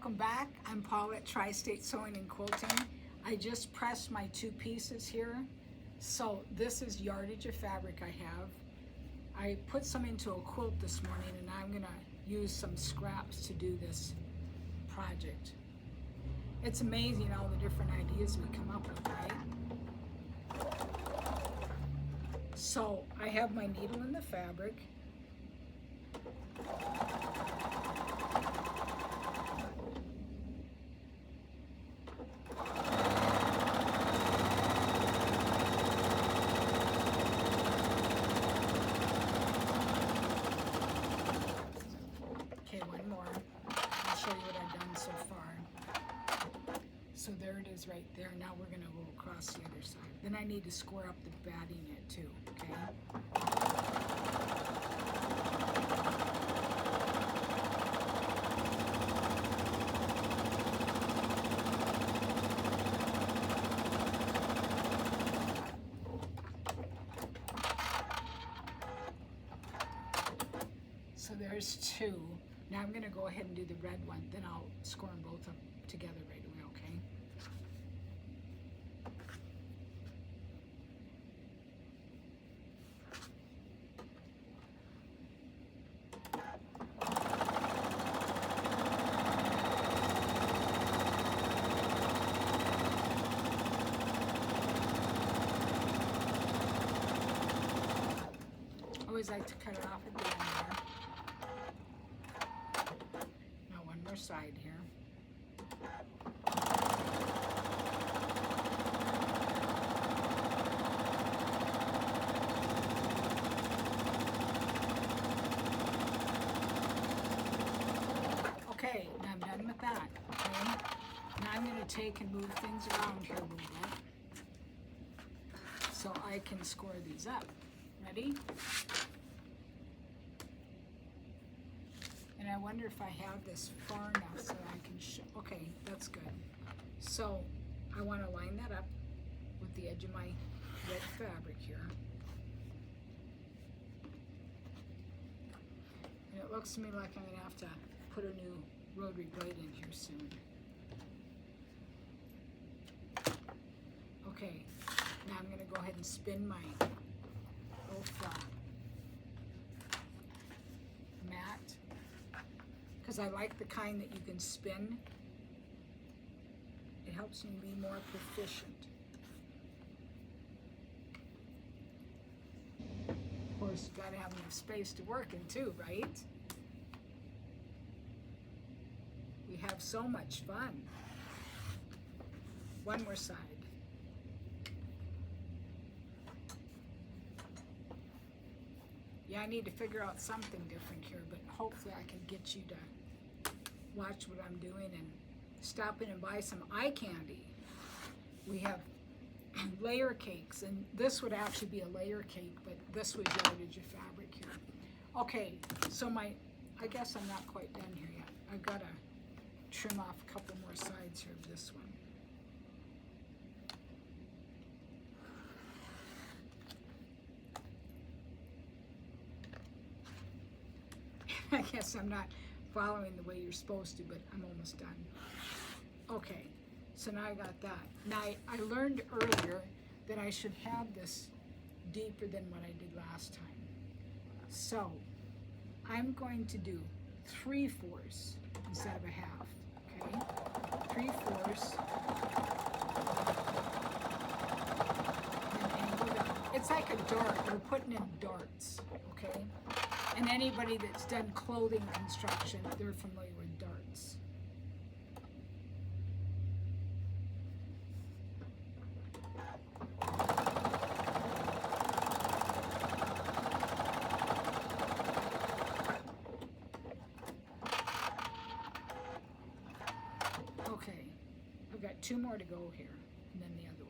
Welcome back. I'm Paul at Tri-State Sewing and Quilting. I just pressed my two pieces here. So this is yardage of fabric I have. I put some into a quilt this morning and I'm gonna use some scraps to do this project. It's amazing all the different ideas we come up with, right? So I have my needle in the fabric. Okay, one more. I'll show you what I've done so far. So there it is right there. Now we're gonna go across the other side. Then I need to square up the batting it too, okay? So there's two. Now I'm gonna go ahead and do the red one, then I'll score them both up together right away, okay? I always like to cut it off at the end there. Now one more side here. Okay, now I'm done with that, okay? Now I'm gonna take and move things around here a little bit so I can score these up. Ready? And I wonder if I have this far enough so I can show. Okay, that's good. So I want to line that up with the edge of my red fabric here. And it looks to me like I'm going to have to put a new rotary blade in here soon. Okay, now I'm going to go ahead and spin my old mat, because I like the kind that you can spin. It helps me be more proficient. Of course, you've got to have enough space to work in too, right? We have so much fun. One more side. Yeah, I need to figure out something different here, but hopefully I can get you to watch what I'm doing and stop in and buy some eye candy. We have layer cakes, and this would actually be a layer cake, but this was yardage of fabric here. Okay, so I guess I'm not quite done here yet. I've got to trim off a couple more sides here of this one. I guess I'm not following the way you're supposed to, but I'm almost done. Okay, so now I got that. Now I learned earlier that I should have this deeper than what I did last time. So I'm going to do 3/4 instead of a half, okay? 3/4. And angle down. It's like a dart. We're putting in darts, okay? And anybody that's done clothing construction, they're familiar with darts. Okay, I've got two more to go here, and then the other one.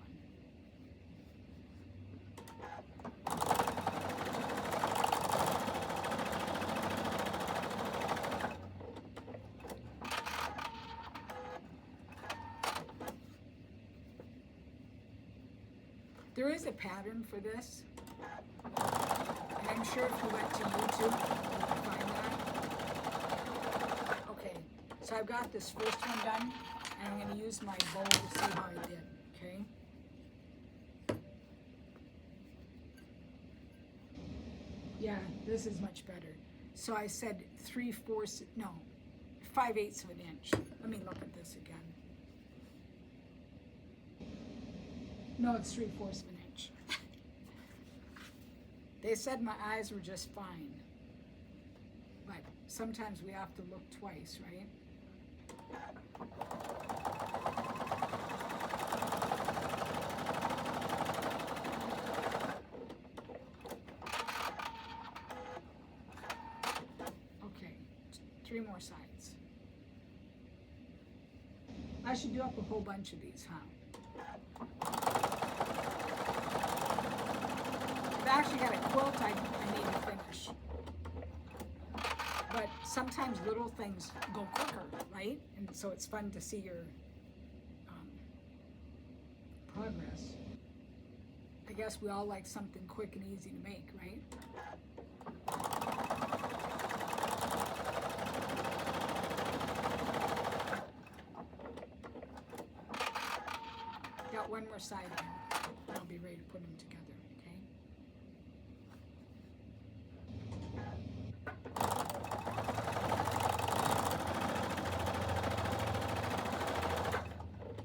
There is a pattern for this, and I'm sure if you went to YouTube, you can find that. Okay, so So I've got this first one done, and I'm going to use my bowl to see how I did, okay? Yeah, this is much better. So I said 3/4, no, 5/8 of an inch. Let me look at this again. No, it's 3/4 of an inch. They said my eyes were just fine. But sometimes we have to look twice, right? Okay, 3 more sides. I should do up a whole bunch of these, huh? I've actually got a quilt I need to finish. But sometimes little things go quicker, right? And so it's fun to see your progress. I guess we all like something quick and easy to make, right? Got one more side here. I'll be ready to put them together, okay?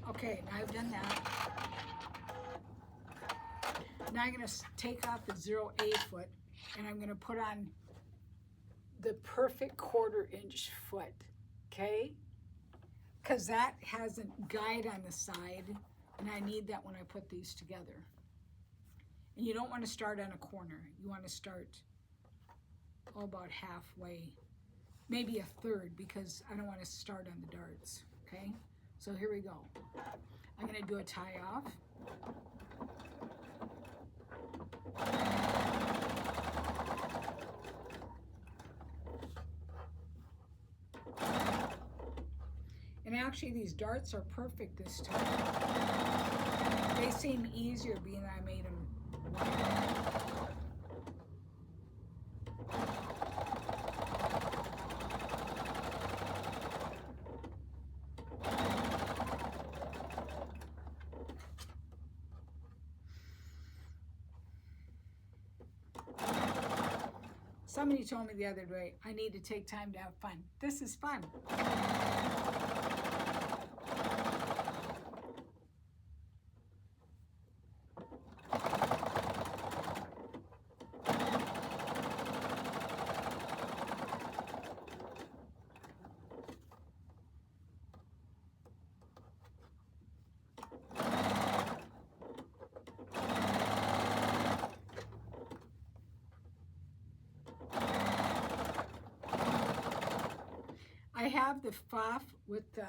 Okay, now I've done that. Now I'm going to take off the 0.8 foot and I'm going to put on the perfect 1/4 inch foot, okay? Because that has a guide on the side and I need that when I put these together. And you don't want to start on a corner. You want to start about halfway, maybe 1/3, because I don't want to start on the darts, okay? So here we go. I'm going to do a tie off. And actually these darts are perfect this time. They seem easier being that I made them wide. Somebody told me the other day, I need to take time to have fun. This is fun. I have the FOF with the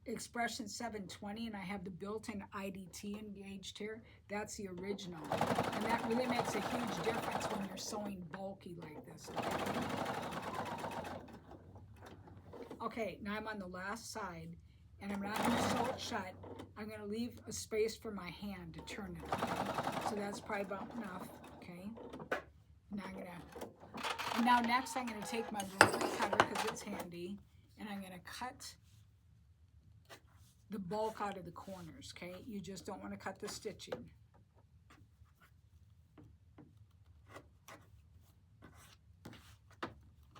Expression 720 and I have the built-in IDT engaged here. That's the original. And that really makes a huge difference when you're sewing bulky like this. Okay, now I'm on the last side and I'm not going to sew it shut. I'm going to leave a space for my hand to turn it. Okay? So that's probably about enough. Okay. Now next I'm going to take my rotary cutter because it's handy and I'm going to cut the bulk out of the corners, okay? You just don't want to cut the stitching.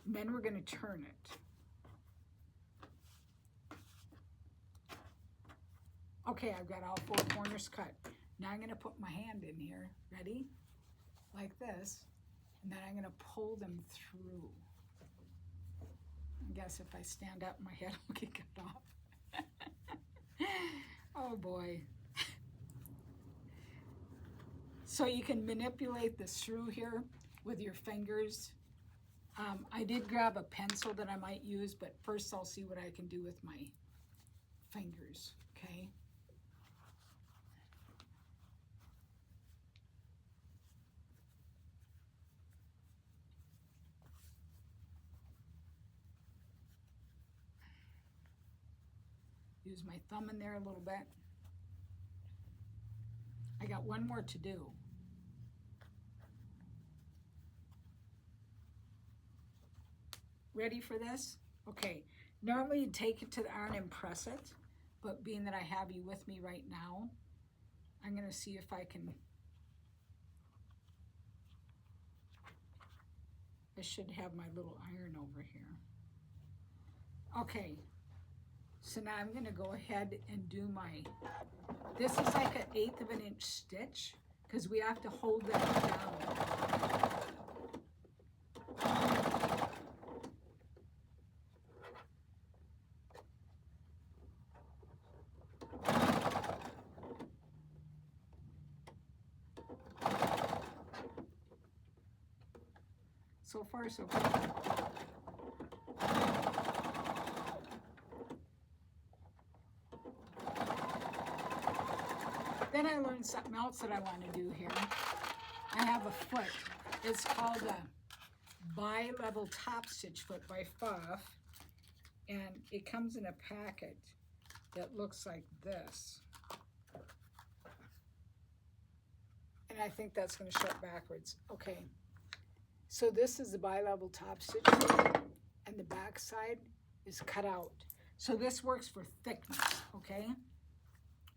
And then we're going to turn it. Okay, I've got all 4 corners cut. Now I'm going to put my hand in here, ready? Like this. And then I'm going to pull them through. I guess if I stand up, my head will get cut off. Oh boy. So you can manipulate this through here with your fingers. I did grab a pencil that I might use, but first I'll see what I can do with my fingers, okay? Use my thumb in there a little bit. I got one more to do. Ready for this? Okay, Normally you'd take it to the iron and press it, but being that I have you with me right now, I'm gonna see if I can, I should have my little iron over here. Okay, so now I'm gonna go ahead and do my, this is like an 1/8 of an inch stitch, because we have to hold that down. So far, so good. Then I learned something else that I want to do here. I have a foot. It's called a bi-level top stitch foot by Pfaff, and it comes in a packet that looks like this. And I think that's going to show it backwards. Okay. So this is the bi-level top stitch, and the back side is cut out. So this works for thickness, okay?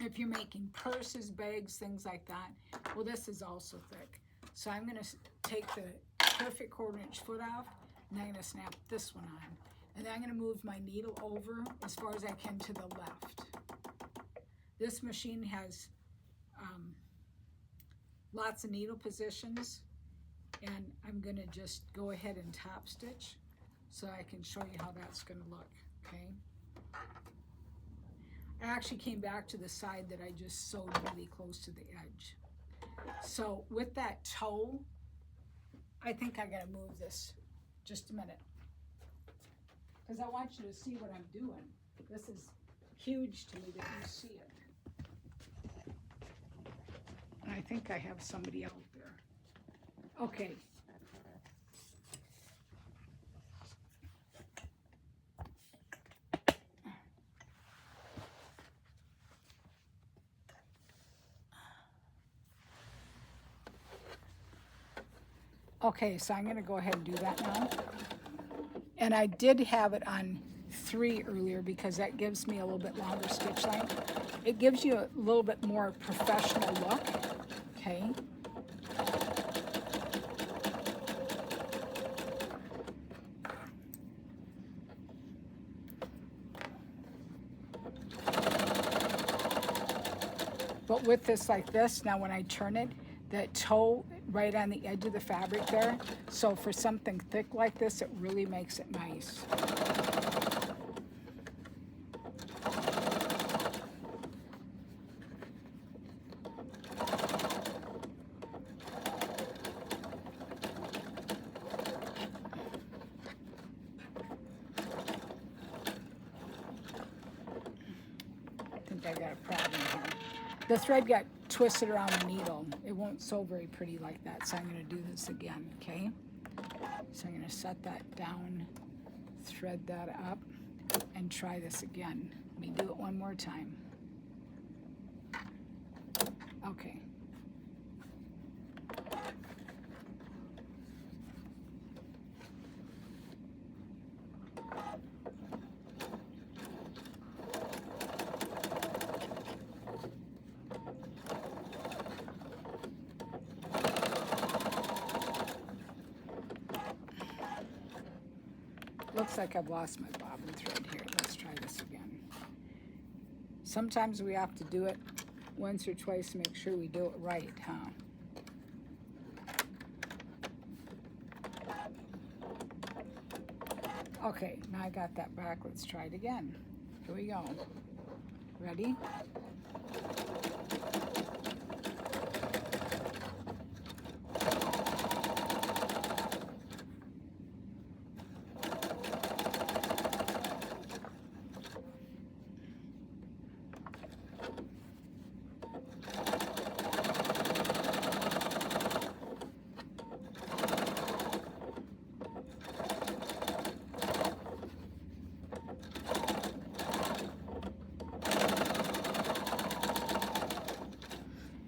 If you're making purses, bags, things like that, well, this is also thick. So I'm gonna take the perfect 1/4 inch foot off, and I'm gonna snap this one on. And then I'm gonna move my needle over as far as I can to the left. This machine has lots of needle positions, and I'm gonna just go ahead and top stitch so I can show you how that's gonna look, okay? I actually came back to the side that I just sewed really close to the edge. So with that toe, I think I gotta move this just a minute, because I want you to see what I'm doing. This is huge to me that you see it. And I think I have somebody out there. Okay. Okay, so I'm gonna go ahead and do that now. And I did have it on 3 earlier because that gives me a little bit longer stitch length. It gives you a little bit more professional look, okay? But with this like this, now when I turn it, that toe right on the edge of the fabric there. So for something thick like this, it really makes it nice. I think I got a problem here. The thread got twisted around the needle. It won't sew very pretty like that, so I'm going to do this again, okay? So I'm going to set that down, thread that up, and try this again. Let me do it one more time. Okay. Looks like I've lost my bobbin thread here. Let's try this again. Sometimes we have to do it once or twice to make sure we do it right, huh? Okay, now I got that back. Let's try it again. Here we go. Ready?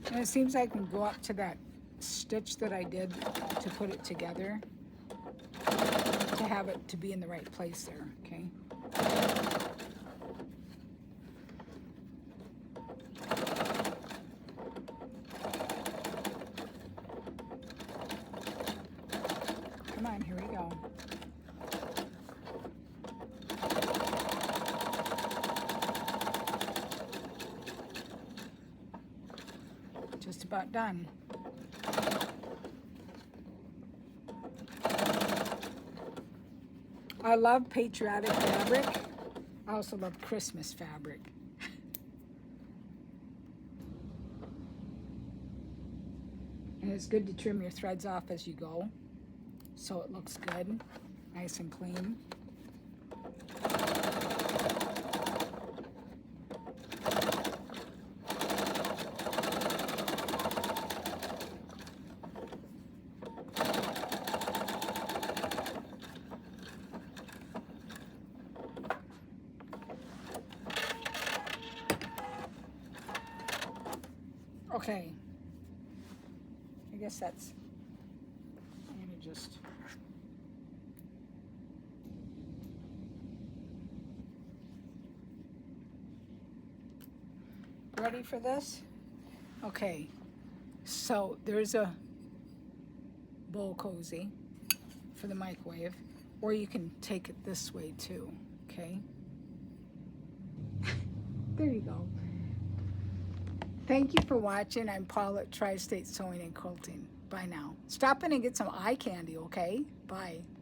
And it seems like I can go up to that stitch that I did to put it together to have it to be in the right place there, okay? Just about done. I love patriotic fabric. I also love Christmas fabric. And it's good to trim your threads off as you go, so it looks good, nice and clean. Okay, I guess that's, I'm gonna just, ready for this? Okay, so there's a bowl cozy for the microwave, or you can take it this way too, okay? There you go. Thank you for watching. I'm Paula at Tri-State Sewing and Quilting. Bye now. Stop in and get some eye candy, okay? Bye.